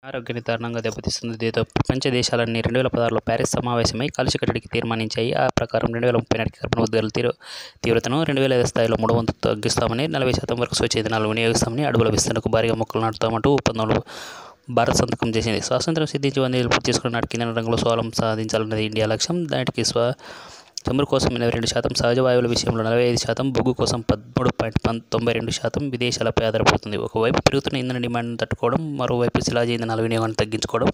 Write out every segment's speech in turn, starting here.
ఆరోగ్యాన్ని దారుణంగా దెబ్బతీస్తుంది. దీంతో ప్రపంచ దేశాలన్నీ 2016లో ప్యారిస్ సమావేశమై కాలుష్య కట్టడికి తీర్మానించాయి. ఆ ప్రకారం 2030 నాటికి కర్బన ఉద్గారాల తీవ్రతను 2005 స్థాయిలో 3 వంతు తగ్గిస్తామని, 40% వరకు స్వచ్ఛ ఇంధనాలు వినియోగిస్తామని, అడవుల విస్తరణకు భారీగా మొక్కలు నాటుతామంటూ ఒప్పందంలో భారత్ సంతకం చేసింది. స్వాతంత్ర్యం సిద్ధించి 100 ఏళ్లు పూర్తి చేసుకున్న నాటికి ఇంధన రంగంలో స్వావలంబన సాధించాలన్నది ఇండియా లక్ష్యం. నాటికి చమురు కోసం 82%, సహజ వాయువుల విషయంలో 45%, బొగ్గు కోసం 13.92% విదేశాలపై ఆధారపడుతుంది. ఒకవైపు పెరుగుతున్న ఇంధన డిమాండ్ను తట్టుకోవడం, మరోవైపు శిలాజ ఇంధనాల వినియోగాన్ని తగ్గించుకోవడం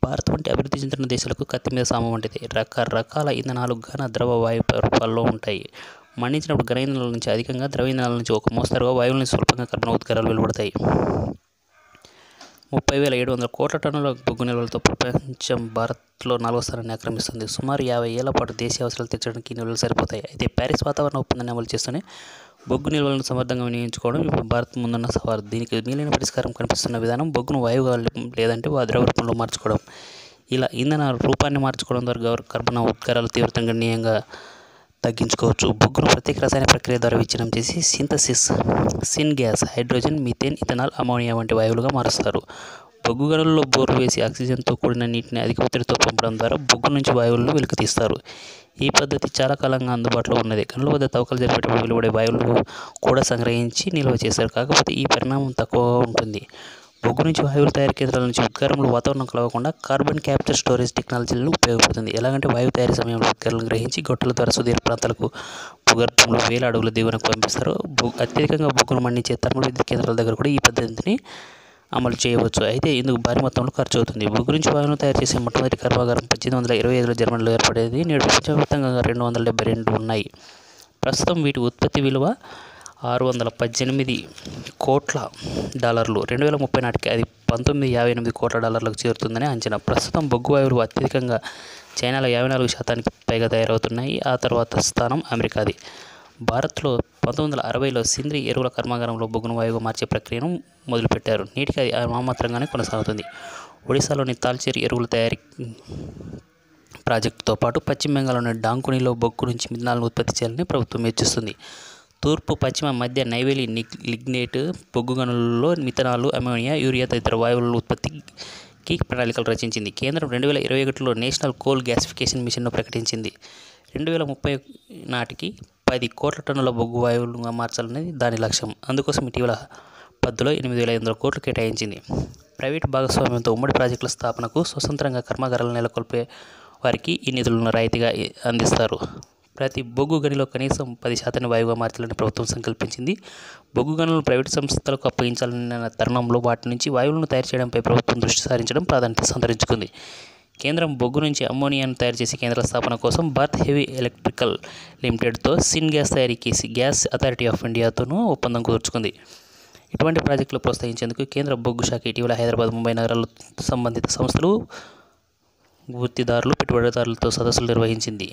భారత్ వంటి అభివృద్ధి చెందుతున్న దేశాలకు కత్తి మీద సాము వంటిది. రకరకాల ఇంధనాలు ఘన, ద్రవ, వాయు రూపాల్లో ఉంటాయి. మండించినప్పుడు ఘన ఇంధనాల నుంచి అధికంగా, ద్రవ ఇంధనాల నుంచి ఒక మోస్తరుగా, వాయువుల నుంచి స్వల్పంగా కర్బన ఉద్గారాలు వెలువడతాయి. 30,700 కోట్ల టన్నుల బొగ్గు నిల్వలతో ప్రపంచం భారత్లో 4వ స్థానాన్ని ఆక్రమిస్తుంది. సుమారు 50 ఏళ్ల పాటు దేశీయ అవసరాలు తీర్చడానికి ఈ నిల్వలు సరిపోతాయి. అయితే ప్యారిస్ వాతావరణ ఒప్పందాన్ని అమలు చేస్తూనే బొగ్గు నిల్వలను సమర్థంగా వినియోగించుకోవడం ఇప్పుడు భారత్ ముందున్న సవాలు. దీనికి మిగిలిన పరిష్కారం కనిపిస్తున్న విధానం బొగ్గును వాయువుగా లేదంటే ద్రవ రూపంలో మార్చుకోవడం. ఇలా ఇంధన రూపాన్ని మార్చుకోవడం ద్వారా కర్బన ఉద్గారాల తీవ్రతను గణనీయంగా తగ్గించుకోవచ్చు. బొగ్గును ప్రత్యేక రసాయన ప్రక్రియ ద్వారా విచ్ఛిన్నం చేసి synthesis, sin gas, hydrogen, methane, ethanol, ammonia వంటి వాయువులుగా మారుస్తారు. బొగ్గు గనులలో బోర్లు వేసి ఆక్సిజన్తో కూడిన నీటిని అధిక ఒత్తిడితో పంపడం ద్వారా బొగ్గు నుంచి వాయువులను వెలికితీస్తారు. ఈ పద్ధతి చాలా కాలంగా అందుబాటులో ఉన్నది. గనుల వద్ద తవ్వకాలు జరిపేటప్పుడు వెలువడే వాయువులను కూడా సంగ్రహించి నిల్వ చేస్తారు. కాకపోతే ఈ పరిణామం తక్కువగా ఉంటుంది. బొగ్గు నుంచి వాయువుల తయారీ కేంద్రాల నుంచి ఉద్గారములు వాతావరణం కలవకుండా కార్బన్ క్యాప్చర్ స్టోరేజ్ టెక్నాలజీలను ఉపయోగపడుతుంది. ఎలాగంటే వాయువు తయారీ సమయంలో ఉద్గారాలను గ్రహించి గొట్టాల ద్వారా సుదీర్ఘ ప్రాంతాలకు భూగర్భంలో వేల అడుగుల దిగువనకు పంపిస్తారు. అత్యధికంగా బొగ్గును మండించే థర్మల్ విద్యుత్ కేంద్రాల దగ్గర కూడా ఈ పద్ధతిని అమలు చేయవచ్చు. అయితే ఇందుకు భారీ మొత్తంలో ఖర్చు అవుతుంది. బొగ్గు నుంచి వాయువును తయారు చేసే మొట్టమొదటి కర్మాగారం 1825లో జర్మనీలో ఏర్పడేది. నేడు ప్రపంచవ్యాప్తంగా 272 ఉన్నాయి. ప్రస్తుతం వీటి ఉత్పత్తి విలువ $618 కోట్ల. 2030 నాటికి అది $1958 కోట్ల చేరుతుందని అంచనా. ప్రస్తుతం బొగ్గు వాయువులు అత్యధికంగా చైనాలో 54% పైగా తయారవుతున్నాయి. ఆ తర్వాత స్థానం అమెరికాది. భారత్లో 1960లో సింద్రి ఎరువుల కర్మాగారంలో బొగ్గును వాయువుగా మార్చే ప్రక్రియను మొదలుపెట్టారు. నేటికి అది నామమాత్రంగానే కొనసాగుతుంది. ఒడిశాలోని తాల్చేరు ఎరువుల తయారీ ప్రాజెక్టుతో పాటు పశ్చిమ బెంగాల్లోని డాంకునిలో బొగ్గు నుంచి మిథనాల్ను ఉత్పత్తి చేయాలని ప్రభుత్వం యోచిస్తుంది. తూర్పు, పశ్చిమ, మధ్య నైవేలి లిగ్నైట్ బొగ్గు గనులలో మిథనాలు, అమోనియా, యూరియా తదితర వాయువుల ఉత్పత్తికి ప్రణాళికలు రచించింది. కేంద్రం 2021లో నేషనల్ కోల్ గ్యాసిఫికేషన్ మిషన్ను ప్రకటించింది. 2030 నాటికి 10 కోట్ల టన్నుల బొగ్గు వాయువులుగా మార్చాలనేది దాని లక్ష్యం. అందుకోసం ఇటీవల పద్దులో 8,500 కోట్లు కేటాయించింది. ప్రైవేటు భాగస్వామ్యంతో ఉమ్మడి ప్రాజెక్టుల స్థాపనకు, స్వతంత్రంగా కర్మాగారాలను నెలకొల్పే వారికి ఈ నిధులను రాయితీగా అందిస్తారు. ప్రతి బొగ్గు గనిలో కనీసం 10% వాయువుగా మార్చాలని ప్రభుత్వం సంకల్పించింది. బొగ్గు గనులను ప్రైవేటు సంస్థలకు అప్పగించాలన్న తరుణంలో వాటి నుంచి వాయువులను తయారు చేయడంపై ప్రభుత్వం దృష్టి సారించడం ప్రాధాన్యత సంతరించుకుంది. కేంద్రం బొగ్గు నుంచి అమ్మోనియాను తయారు చేసే కేంద్ర స్థాపన కోసం భారత్ హెవీ ఎలక్ట్రికల్ లిమిటెడ్తో, సిన్ గ్యాస్ తయారీకి గ్యాస్ అథారిటీ ఆఫ్ ఇండియాతోనూ ఒప్పందం కుదుర్చుకుంది. ఇటువంటి ప్రాజెక్టులు ప్రోత్సహించేందుకు కేంద్ర బొగ్గు శాఖ ఇటీవల హైదరాబాద్, ముంబై నగరాల్లో సంబంధిత సంస్థలు, గుర్తిదారులు, పెట్టుబడిదారులతో సదస్సులు నిర్వహించింది.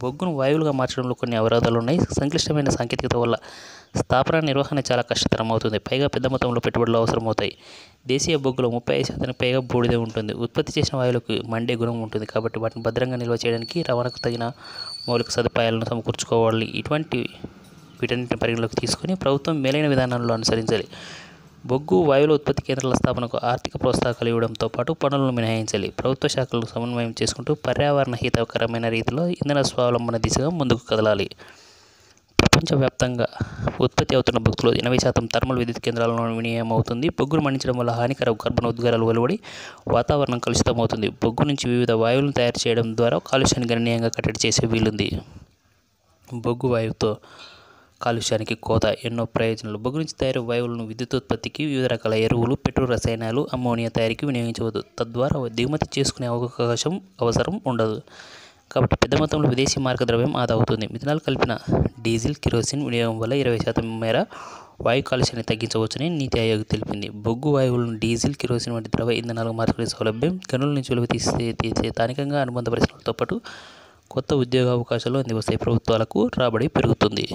బొగ్గును వాయువులుగా మార్చడంలో కొన్ని అవరోధాలు ఉన్నాయి. సంక్లిష్టమైన సాంకేతికత వల్ల స్థాపన, నిర్వహణ చాలా కష్టతరం అవుతుంది. పైగా పెద్ద మొత్తంలో పెట్టుబడులు అవసరమవుతాయి. దేశీయ బొగ్గులో 35% పైగా బూడిదే ఉంటుంది. ఉత్పత్తి చేసిన వాయువులకు మండే గుణం ఉంటుంది. కాబట్టి వాటిని భద్రంగా నిల్వ చేయడానికి రవాణాకు తగిన మౌలిక సదుపాయాలను సమకూర్చుకోవాలి. వీటన్నిటిని పరిగణలోకి తీసుకుని ప్రభుత్వం మేలైన విధానాలను అనుసరించాలి. బొగ్గు, వాయువుల ఉత్పత్తి కేంద్రాల స్థాపనకు ఆర్థిక ప్రోత్సాహకాలు ఇవ్వడంతో పాటు పన్నులను మినహాయించాలి. ప్రభుత్వ శాఖలను సమన్వయం చేసుకుంటూ పర్యావరణ హితకరమైన రీతిలో ఇంధన స్వావలంబన దిశగా ముందుకు కదలాలి. ప్రపంచవ్యాప్తంగా ఉత్పత్తి అవుతున్న బొగ్గులో 80% థర్మల్ విద్యుత్ కేంద్రాలలో వినియోగం అవుతుంది. బొగ్గును మండించడం వల్ల హానికర కర్బన ఉద్గారాలు వెలువడి వాతావరణం కలుషితమవుతుంది. బొగ్గు నుంచి వివిధ వాయువులను తయారు చేయడం ద్వారా కాలుష్యాన్ని గణనీయంగా కట్టడి చేసే వీలుంది. బొగ్గు వాయువుతో కాలుష్యానికి కోత. ఎన్నో ప్రయోజనాలు. బొగ్గు నుంచి తయారు వాయువులను విద్యుత్ ఉత్పత్తికి, వివిధ రకాల ఎరువులు, పెట్రో రసాయనాలు, అమ్మోనియా తయారీకి వినియోగించవద్దు. తద్వారా దిగుమతి చేసుకునే అవసరం ఉండదు. కాబట్టి పెద్ద మొత్తంలో విదేశీ మారక ద్రవ్యం ఆదా అవుతుంది. మిథనాల్ కలిపిన డీజిల్, కిరోసిన్ వినియోగం వల్ల 20% మేర వాయు కాలుష్యాన్ని తగ్గించవచ్చని నీతి ఆయోగ్ తెలిపింది. బొగ్గు వాయువులను డీజిల్, కిరోసిన్ వంటి ద్రవ ఇంధనాలుగా మార్చుకునే సౌలభ్యం, గనుల నుంచి వెలువ తీసే స్థానికంగా అనుబంధ పరిశ్రమలతో పాటు కొత్త ఉద్యోగ అవకాశాలు అందివస్తాయి. ప్రభుత్వాలకు రాబడి పెరుగుతుంది.